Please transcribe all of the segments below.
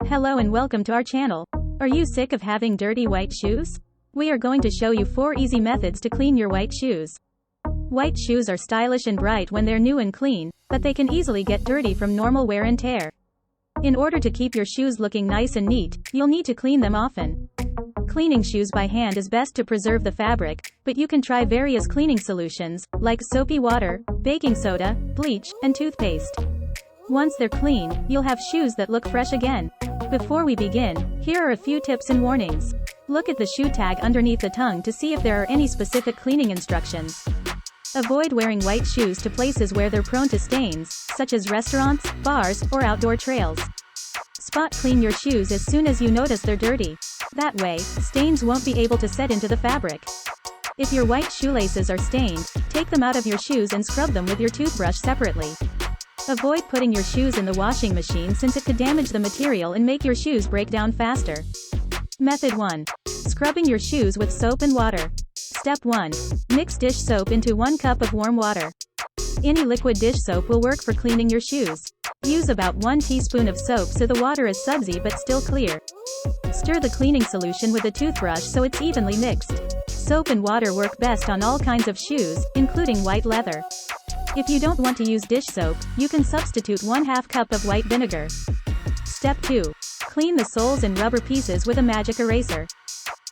Hello and welcome to our channel. Are you sick of having dirty white shoes? We are going to show you 4 easy methods to clean your white shoes. White shoes are stylish and bright when they're new and clean, but they can easily get dirty from normal wear and tear. In order to keep your shoes looking nice and neat, you'll need to clean them often. Cleaning shoes by hand is best to preserve the fabric, but you can try various cleaning solutions, like soapy water, baking soda, bleach, and toothpaste. Once they're clean, you'll have shoes that look fresh again. Before we begin, here are a few tips and warnings. Look at the shoe tag underneath the tongue to see if there are any specific cleaning instructions. Avoid wearing white shoes to places where they're prone to stains, such as restaurants, bars, or outdoor trails. Spot clean your shoes as soon as you notice they're dirty. That way, stains won't be able to set into the fabric. If your white shoelaces are stained, take them out of your shoes and scrub them with your toothbrush separately. Avoid putting your shoes in the washing machine since it could damage the material and make your shoes break down faster. Method 1. Scrubbing your shoes with soap and water. Step 1. Mix dish soap into 1 cup of warm water. Any liquid dish soap will work for cleaning your shoes. Use about 1 teaspoon of soap so the water is sudsy but still clear. Stir the cleaning solution with a toothbrush so it's evenly mixed. Soap and water work best on all kinds of shoes, including white leather. If you don't want to use dish soap, you can substitute 1/2 cup of white vinegar. Step 2. Clean the soles and rubber pieces with a magic eraser.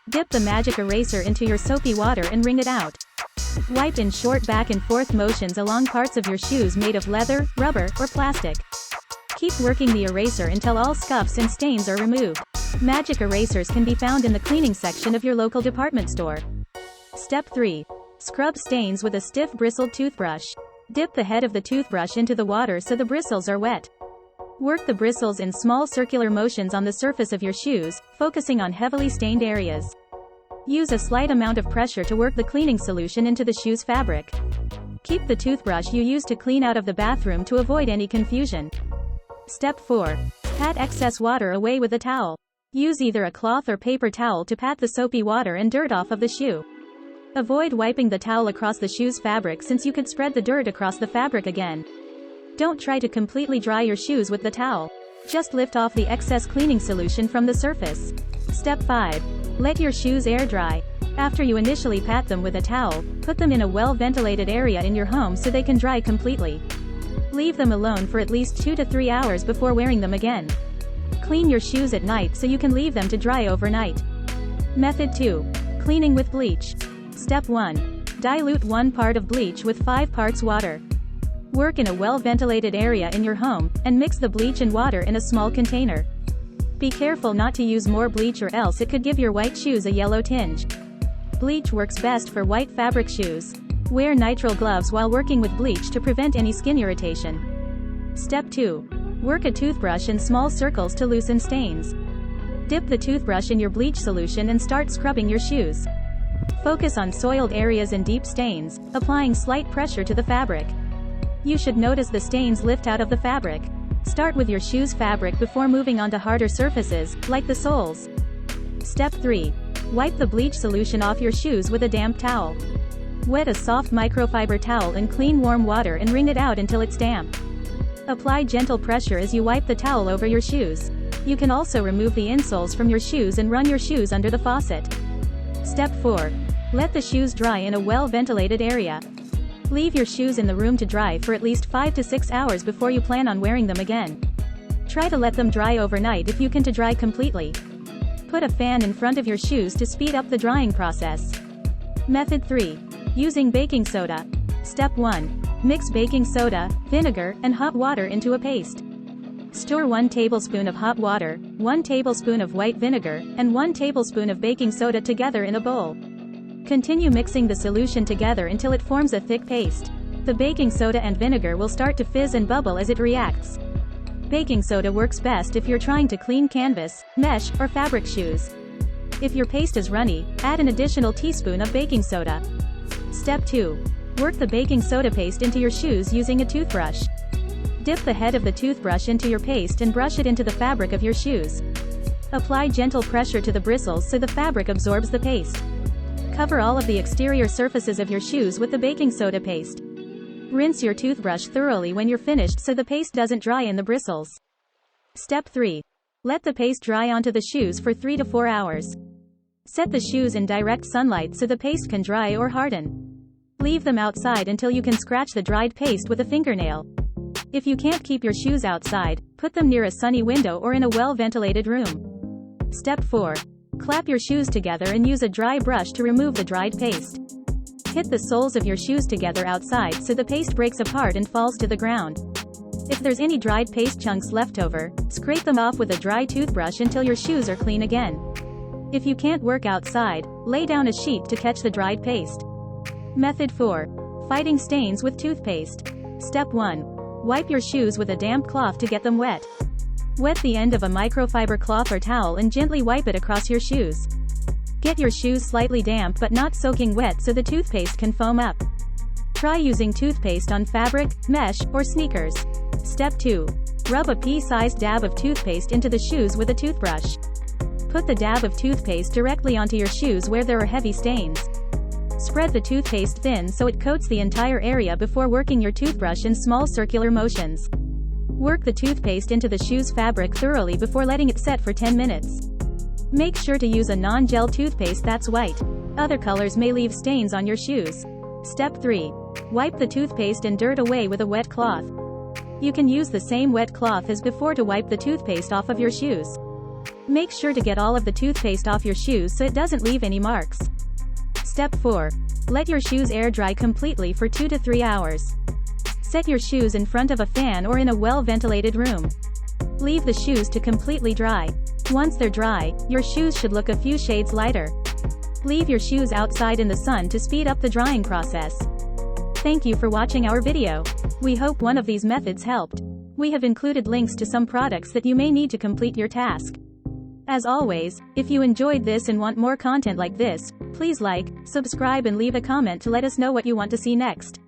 Dip the magic eraser into your soapy water and wring it out. Wipe in short back and forth motions along parts of your shoes made of leather, rubber, or plastic. Keep working the eraser until all scuffs and stains are removed. Magic erasers can be found in the cleaning section of your local department store. Step 3. Scrub stains with a stiff bristled toothbrush. Dip the head of the toothbrush into the water so the bristles are wet. Work the bristles in small circular motions on the surface of your shoes, focusing on heavily stained areas. Use a slight amount of pressure to work the cleaning solution into the shoe's fabric. Keep the toothbrush you use to clean out of the bathroom to avoid any confusion. Step 4. Pat excess water away with a towel. Use either a cloth or paper towel to pat the soapy water and dirt off of the shoe. Avoid wiping the towel across the shoe's fabric since you could spread the dirt across the fabric again. Don't try to completely dry your shoes with the towel. Just lift off the excess cleaning solution from the surface. Step 5. Let your shoes air dry. After you initially pat them with a towel, put them in a well-ventilated area in your home so they can dry completely. Leave them alone for at least 2 to 3 hours before wearing them again. Clean your shoes at night so you can leave them to dry overnight. Method 2. Cleaning with bleach. Step 1. Dilute 1 part of bleach with 5 parts water. Work in a well-ventilated area in your home, and mix the bleach and water in a small container. Be careful not to use more bleach or else it could give your white shoes a yellow tinge. Bleach works best for white fabric shoes. Wear nitrile gloves while working with bleach to prevent any skin irritation. Step 2. Work a toothbrush in small circles to loosen stains. Dip the toothbrush in your bleach solution and start scrubbing your shoes. Focus on soiled areas and deep stains, applying slight pressure to the fabric. You should notice the stains lift out of the fabric. Start with your shoe's fabric before moving on to harder surfaces, like the soles. Step 3. Wipe the bleach solution off your shoes with a damp towel. Wet a soft microfiber towel in clean warm water and wring it out until it's damp. Apply gentle pressure as you wipe the towel over your shoes. You can also remove the insoles from your shoes and run your shoes under the faucet. Step 4. Let the shoes dry in a well-ventilated area. Leave your shoes in the room to dry for at least 5 to 6 hours before you plan on wearing them again. Try to let them dry overnight if you can to dry completely. Put a fan in front of your shoes to speed up the drying process. Method 3. Using baking soda. Step 1. Mix baking soda, vinegar, and hot water into a paste. Stir 1 tablespoon of hot water, 1 tablespoon of white vinegar, and 1 tablespoon of baking soda together in a bowl. Continue mixing the solution together until it forms a thick paste. The baking soda and vinegar will start to fizz and bubble as it reacts. Baking soda works best if you're trying to clean canvas, mesh, or fabric shoes. If your paste is runny, add an additional teaspoon of baking soda. Step 2. Work the baking soda paste into your shoes using a toothbrush. Dip the head of the toothbrush into your paste and brush it into the fabric of your shoes. Apply gentle pressure to the bristles so the fabric absorbs the paste. Cover all of the exterior surfaces of your shoes with the baking soda paste. Rinse your toothbrush thoroughly when you're finished so the paste doesn't dry in the bristles. Step 3. Let the paste dry onto the shoes for 3 to 4 hours. Set the shoes in direct sunlight so the paste can dry or harden. Leave them outside until you can scratch the dried paste with a fingernail. If you can't keep your shoes outside, put them near a sunny window or in a well-ventilated room. Step 4. Clap your shoes together and use a dry brush to remove the dried paste. Hit the soles of your shoes together outside so the paste breaks apart and falls to the ground. If there's any dried paste chunks left over, scrape them off with a dry toothbrush until your shoes are clean again. If you can't work outside, lay down a sheet to catch the dried paste. Method 4. Fighting stains with toothpaste. Step 1. Wipe your shoes with a damp cloth to get them wet. Wet the end of a microfiber cloth or towel and gently wipe it across your shoes. Get your shoes slightly damp but not soaking wet so the toothpaste can foam up. Try using toothpaste on fabric, mesh, or sneakers. Step 2. Rub a pea-sized dab of toothpaste into the shoes with a toothbrush. Put the dab of toothpaste directly onto your shoes where there are heavy stains. Spread the toothpaste thin so it coats the entire area before working your toothbrush in small circular motions. Work the toothpaste into the shoe's fabric thoroughly before letting it set for 10 minutes. Make sure to use a non-gel toothpaste that's white. Other colors may leave stains on your shoes. Step 3. Wipe the toothpaste and dirt away with a wet cloth. You can use the same wet cloth as before to wipe the toothpaste off of your shoes. Make sure to get all of the toothpaste off your shoes so it doesn't leave any marks. Step 4. Let your shoes air dry completely for 2 to 3 hours. Set your shoes in front of a fan or in a well-ventilated room. Leave the shoes to completely dry. Once they're dry, your shoes should look a few shades lighter. Leave your shoes outside in the sun to speed up the drying process. Thank you for watching our video. We hope one of these methods helped. We have included links to some products that you may need to complete your task. As always, if you enjoyed this and want more content like this, please like, subscribe and leave a comment to let us know what you want to see next.